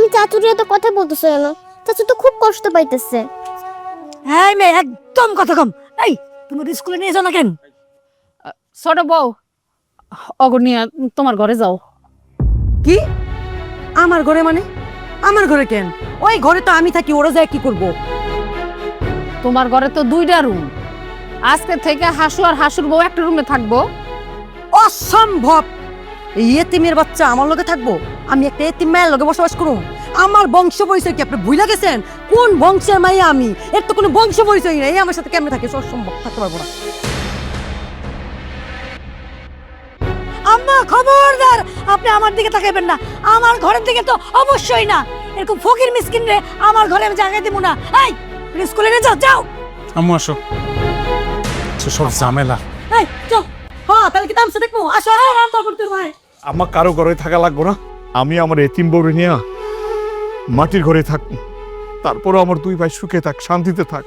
তুমি চাচুর এত কথা বলতেছো কেন? চাচু তো খুব কষ্ট পাইতেছে। হ্যাঁ মেয়ে একদম কথা কম। এই তুমি স্কুলে নিয়ে যাও না কেন? ছোট বউ, অগনিয়া তোমার ঘরে যাও। কি আমার ঘরে মানে? আমার ঘরে কেন? ওই ঘরে তো আমি থাকি, ওরা যায় কি করব? তোমার ঘরে তো 2টা রুম, আজকে থেকে হাসু আর হাসুর বউ একটা রুমে থাকবো। অসম্ভব! এই এতিমের বাচ্চা আমার লগে থাকবো? আমি একটা এতিম মায়ের লগে বসবাস করুম? আমার বংশ পরিচয় কি আপনি ভুলে গেছেন? কোন বংশের মাইয়া আমি? এর তো কোনো বংশ পরিচয় নেই। আমার সাথে কেমনে থাকে? অসম্ভব, থাকতে পারবো না। আম্মা খবরদার, আপনি আমার দিকে তাকাইবেন না। আমার ঘরের দিকে তো অবশ্যই না। এরকম ফকির মিসকিন রে আমার ঘরে আমি জায়গা দিব না। এই স্কুলে নিয়ে যাও, যাও। আম্মু আসো, সব ঝামেলা। এই চল। হ্যাঁ তাহলে কি তামসা দেখবো? আসো। হ্যাঁ রাম করতে ভাই। আমার কারো ঘরে থাকা লাগবো না। আমি আমার এতিম বউরে নিয়ে মাটির ঘরে থাকবো। তারপরও আমার 2 ভাই সুখে থাক, শান্তিতে থাক।